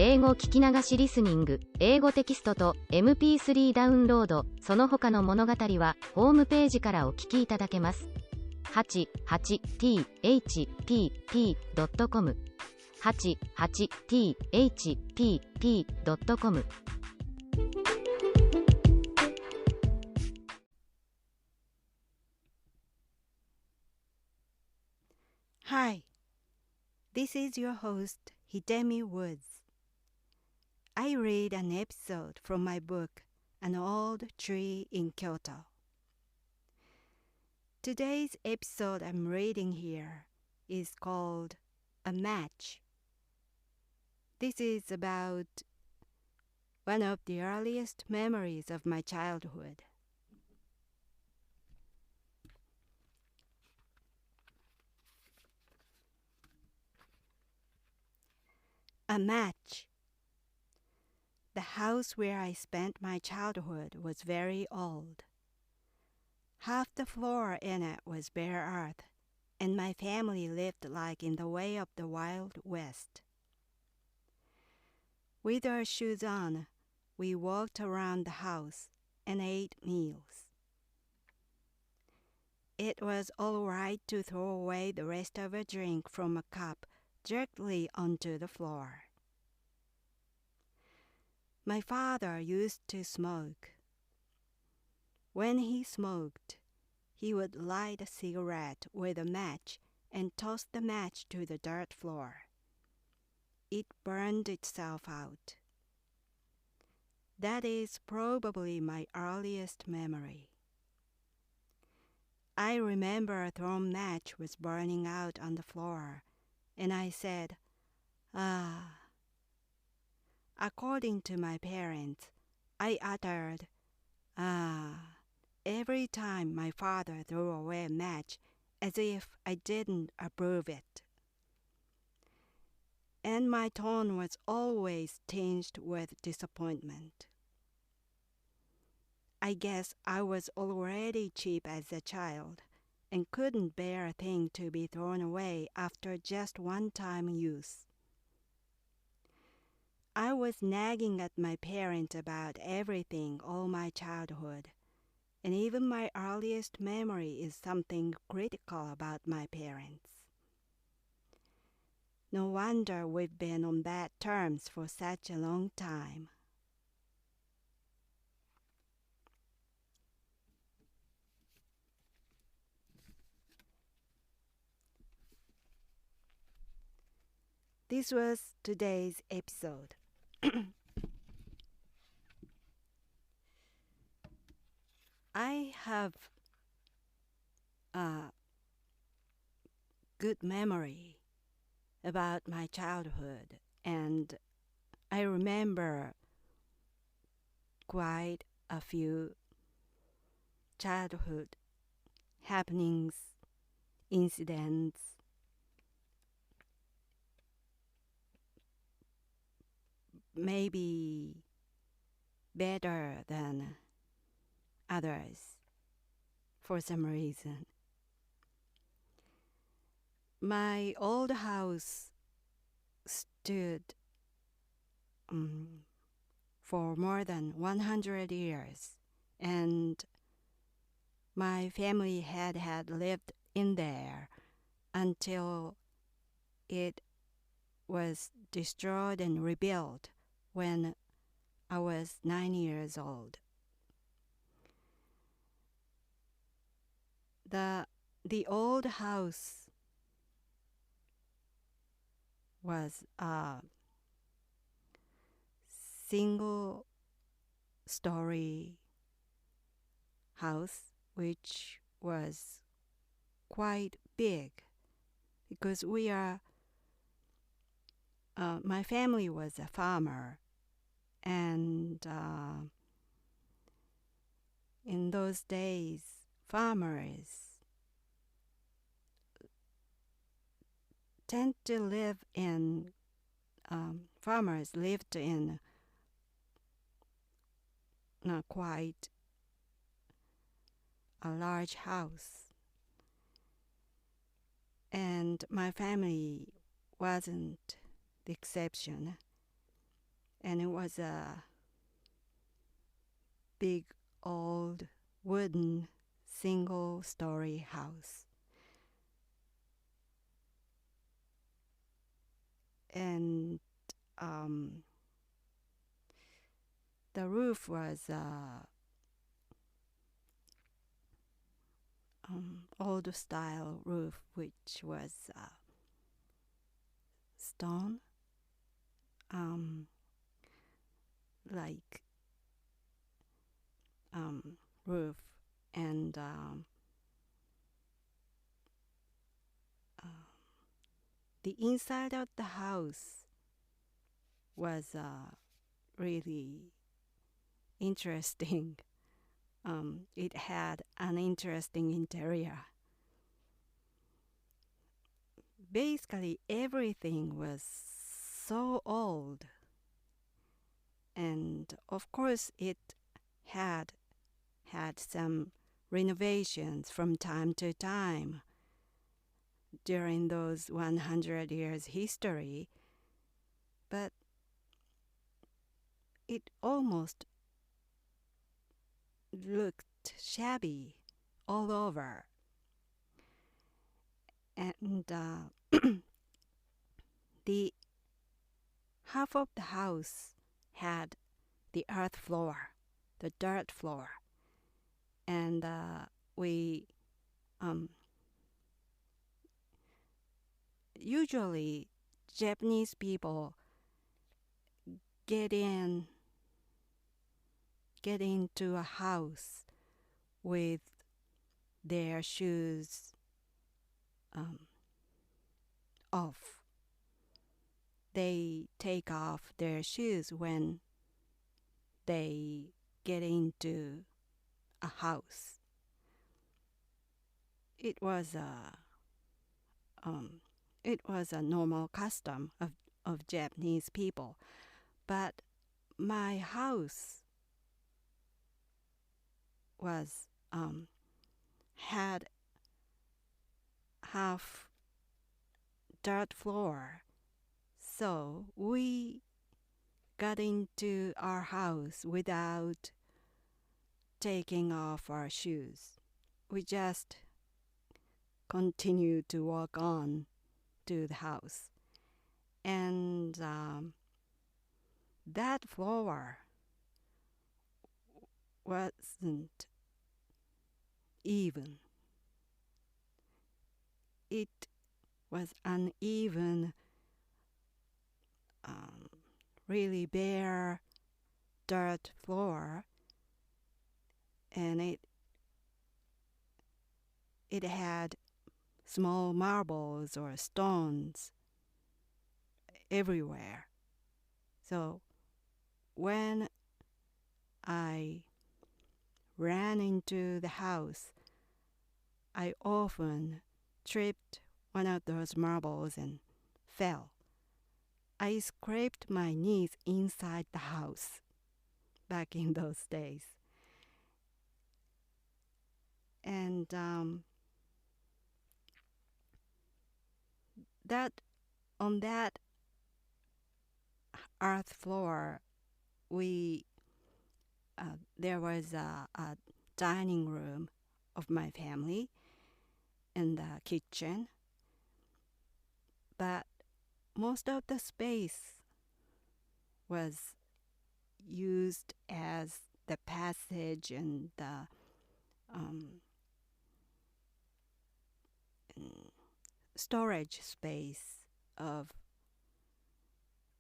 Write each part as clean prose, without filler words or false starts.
英語聞き流しリスニング、英語テキストと MP3 ダウンロード、その他の物語はホームページからお聞きいただけます。88thpp.com 88thpp.com Hi, this is your host, Hidemi Woods. I read an episode from my book, An Old Tree in Kyoto. Today's episode I'm reading here is called A Match. This is about one of the earliest memories of my childhood. A match. The house where I spent my childhood was very old. Half the floor in it was bare earth, and my family lived like in the way of the Wild West. With our shoes on, we walked around the house and ate meals. It was all right to throw away the rest of a drink from a cup directly onto the floor. My father used to smoke. When he smoked, he would light a cigarette with a match and toss the match to the dirt floor. It burned itself out. That is probably my earliest memory. I remember a thrown match was burning out on the floor, and I said, "Ah." According to my parents, I uttered, "Ah," every time my father threw away a match, as if I didn't approve it. And my tone was always tinged with disappointment. I guess I was already cheap as a child and couldn't bear a thing to be thrown away after just one-time use. I was nagging at my parents about everything all my childhood, and even my earliest memory is something critical about my parents. No wonder we've been on bad terms for such a long time. This was today's episode. I have a good memory about my childhood, and I remember quite a few childhood happenings, incidents, maybe better than others for some reason. My old house stood for more than 100 years, and my family had lived in there until it was destroyed and rebuilt when I was 9 years old. The old house was a single-story house, which was quite big because my family was a farmer, and in those days, farmers lived in quite a large house, and my family wasn't the exception. and it was a big old wooden single-story house. And the roof was old style roof, which was stone, like roof, and the inside of the house was really interesting. It had an interesting interior. Basically, everything was so old. And of course, it had some renovations from time to time during those 100 years history. But it almost looked shabby all over. And the half of the house had the earth floor, the dirt floor. And we usually Japanese people get into a house with their shoes off. They take off their shoes when they get into a house. It was a normal custom of Japanese people, but my house was had half dirt floor, so we got into our house without taking off our shoes. We just continued to walk on to the house. And that floor wasn't even. It was uneven, really bare dirt floor, and it had small marbles or stones everywhere. So when I ran into the house, I often tripped one of those marbles and fell. I scraped my knees inside the house back in those days. And on that earth floor, there was a dining room of my family and the kitchen, but most of the space was used as the passage and the storage space of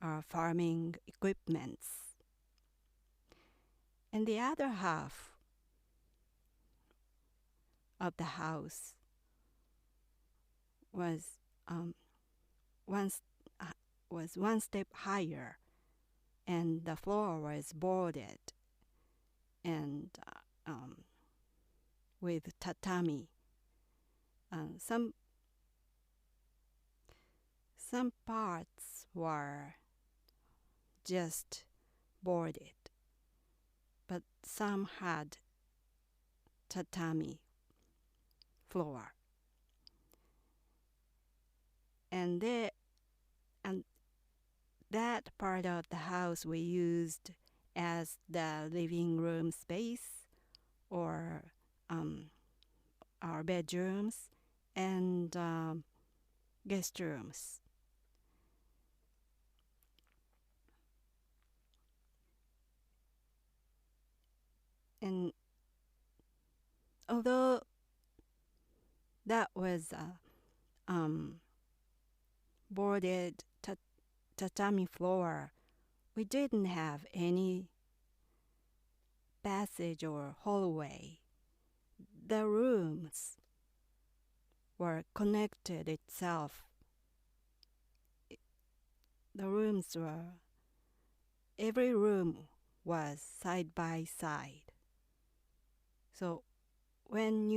our farming equipments. And the other half of the house was one step higher, and the floor was boarded and with tatami. Some parts were just boarded, but some had tatami floor. And that part of the house we used as the living room space or our bedrooms and guest rooms. And although that was boarded tatami floor, we didn't have any passage or hallway. The rooms were connected itself. Every room was side by side. So when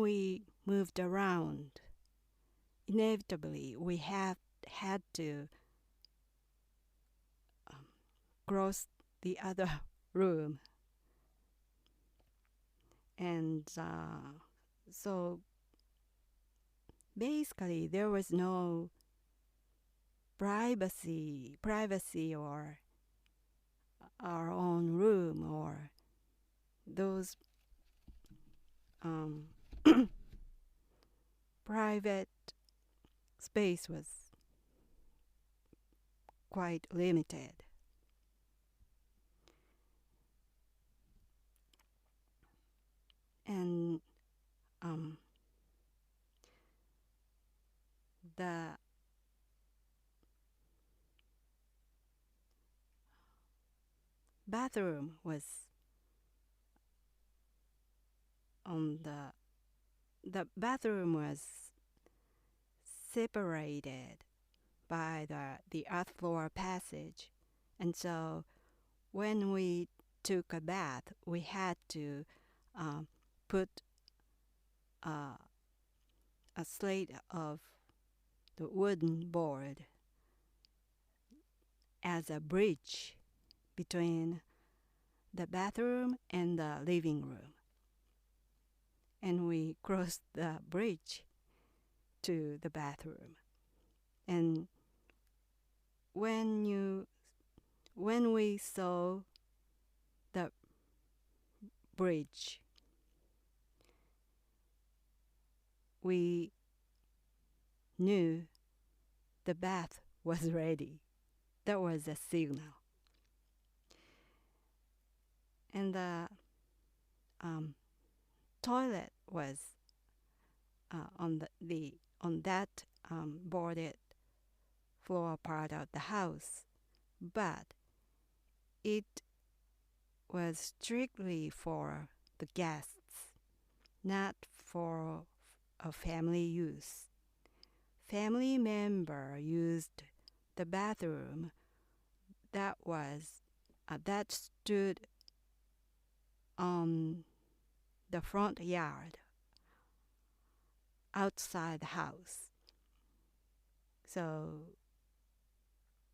we moved around, inevitably we had to cross the other room. And so basically there was no privacy or our own room or those private space was quite limited. And the bathroom was the bathroom was separated by the earth floor passage, and so when we took a bath, we had to put a slate of the wooden board as a bridge between the bathroom and the living room. And we crossed the bridge to the bathroom. And when we saw the bridge, we knew the bath was ready. That was a signal. And the toilet was on that boarded floor part of the house, but it was strictly for the guests, not for a family use. Family member used the bathroom that stood on the front yard outside the house. So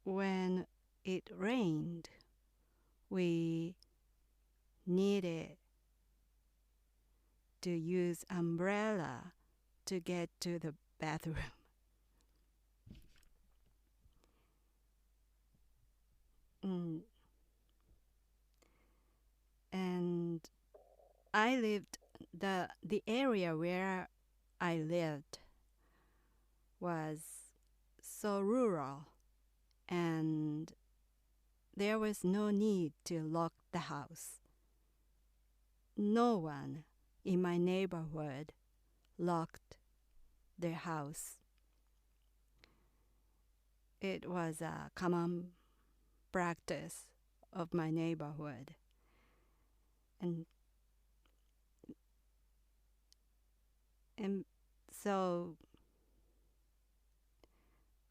when it rained, we needed to use umbrella to get to the bathroom. And I lived, the area where I lived was so rural, and there was no need to lock the house. No one in my neighborhood locked their house. It was a common practice of my neighborhood. And so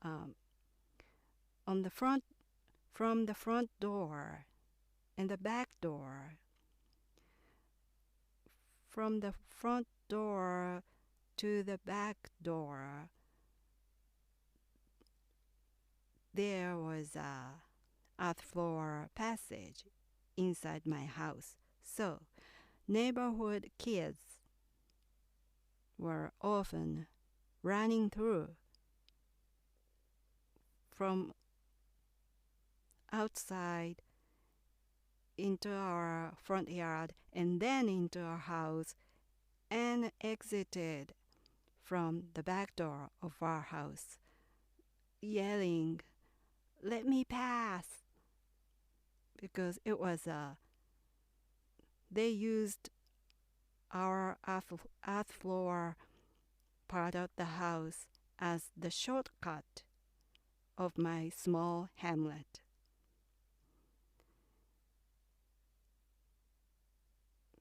on the front, from the front door and the back door, from the front door to the back door, there was a earth floor passage inside my house. So neighborhood kids were often running through from outside into our front yard and then into our house and exited from the back door of our house, yelling, "Let me pass!" Because it was they used our earth floor part of the house as the shortcut of my small hamlet.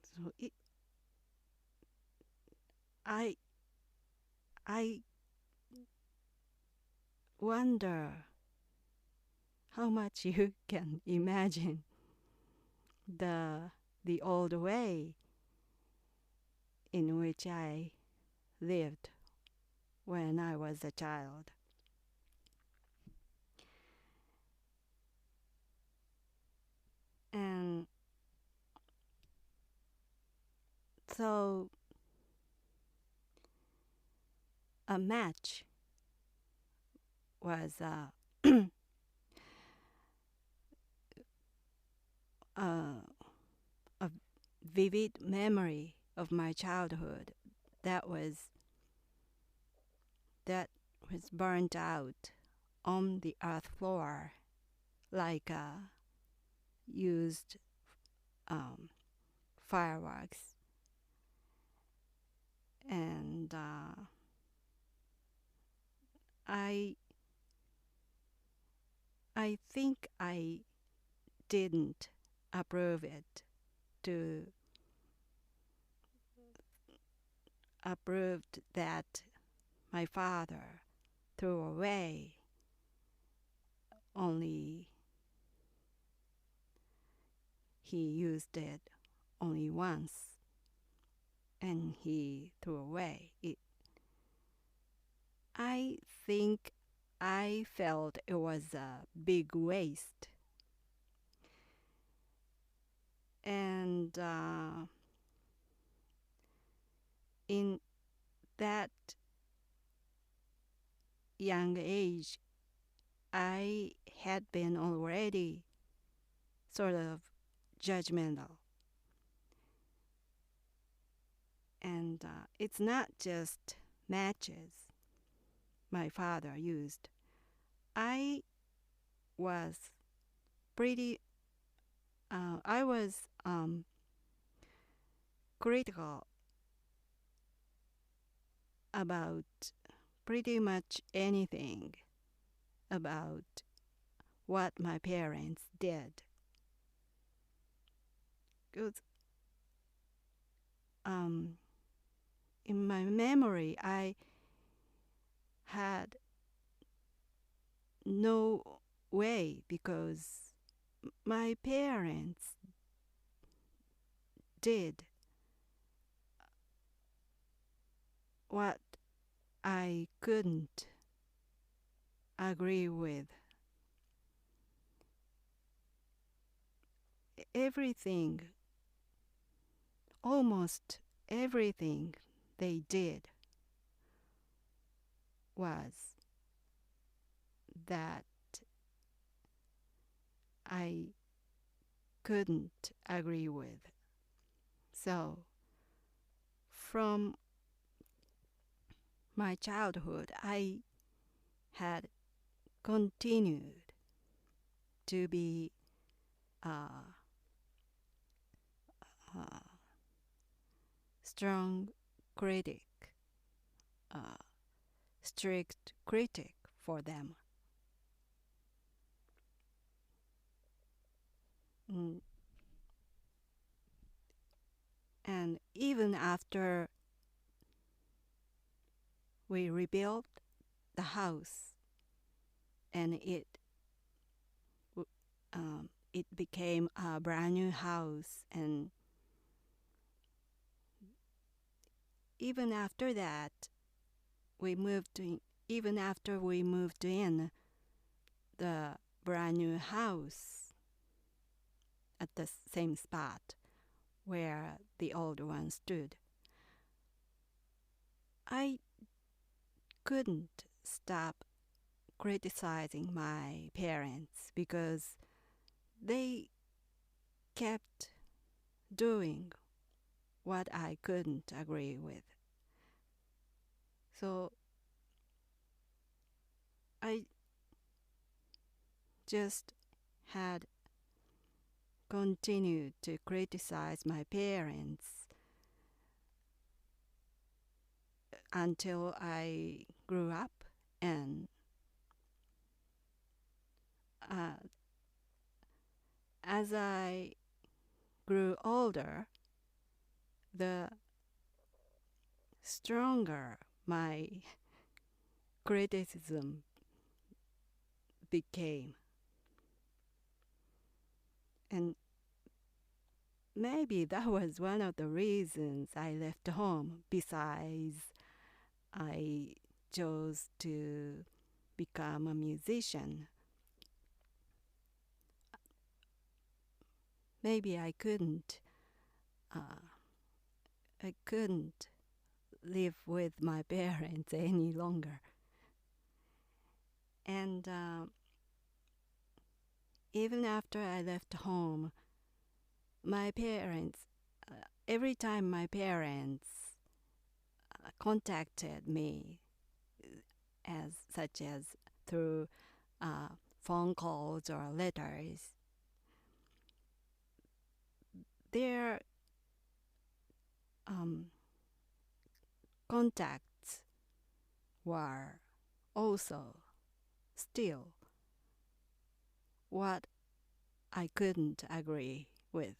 So I wonder how much you can imagine the old way in which I lived when I was a child. And so a match was a vivid memory of my childhood that was burnt out on the earth floor like used fireworks. And I think I didn't approve it to approved that my father threw away, only he used it only once and he threw away it. I think I felt it was a big waste. And in that young age, I had been already sort of judgmental. And it's not just matches my father used. I was critical about pretty much anything about what my parents did. Because in my memory, I had no way because my parents did what I couldn't agree with. Everything, almost everything they did was that I couldn't agree with. So from my childhood, I had continued to be a strong critic, strict critic for them. And even after we rebuilt the house and it became a brand new house, and even after that even after we moved in the brand new house at the same spot where the old one stood, I couldn't stop criticizing my parents because they kept doing what I couldn't agree with. So I just had continued to criticize my parents until I grew up, and as I grew older, the stronger my criticism became. And maybe that was one of the reasons I left home, besides I chose to become a musician. Maybe I couldn't live with my parents any longer. And even after I left home, my parents, every time my parents contacted me, such as through phone calls or letters, their contacts were also still what I couldn't agree with.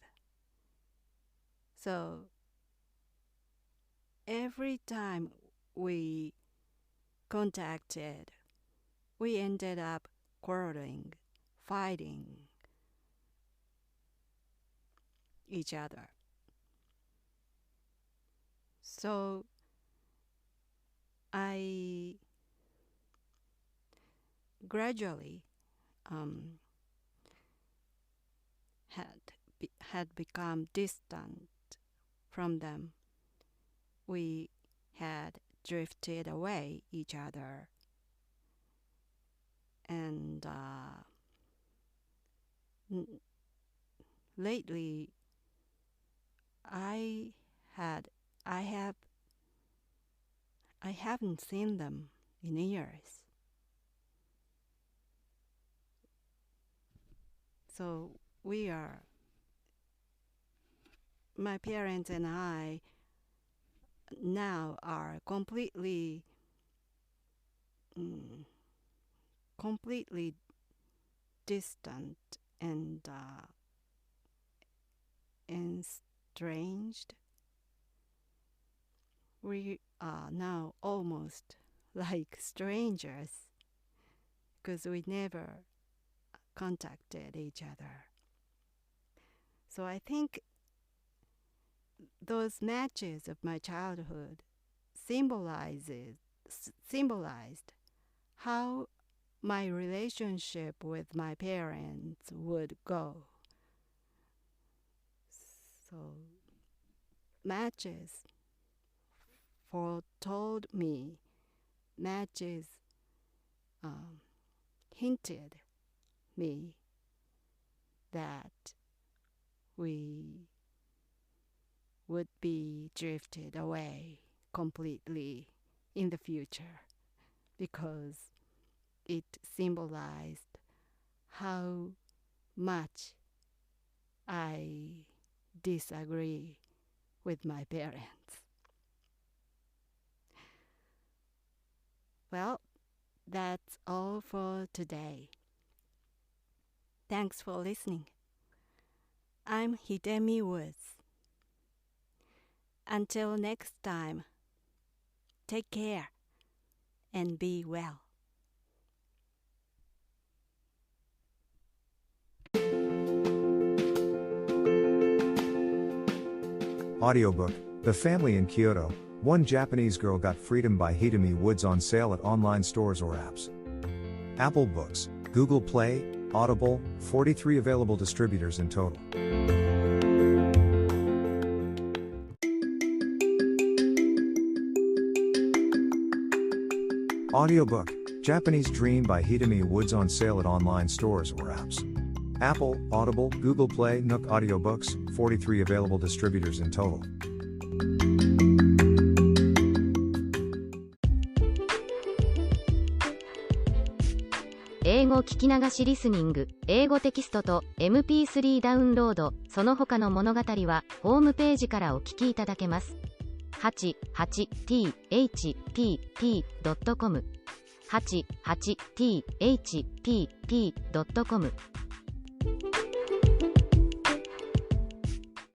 So every time we contacted, we ended up quarreling, fighting each other. So I gradually had become distant from them. We had drifted away each other, and lately I haven't seen them in years. So my parents and I now are completely distant and estranged. We are now almost like strangers because we never contacted each other. So I think those matches of my childhood symbolized how my relationship with my parents would go. So matches foretold me, matches hinted me that we would be drifted away completely in the future, because it symbolized how much I disagree with my parents. Well, that's all for today. Thanks for listening. I'm Hidemi Woods. Until next time, take care and be well. Audiobook, The Family in Kyoto, One Japanese Girl Got Freedom by Hidemi Woods on sale at online stores or apps. Apple Books, Google Play, Audible, 43 available distributors in total. Audiobook, Japanese Dream by Hidemi Woods on sale at online stores or apps. Apple, Audible, Google Play, Nook Audiobooks, 43 available distributors in total. 英語聞き流しリスニング、英語テキストと MP3 ダウンロード、その他の物語はホームページからお聞きいただけます。88thpp.com 88thpp.com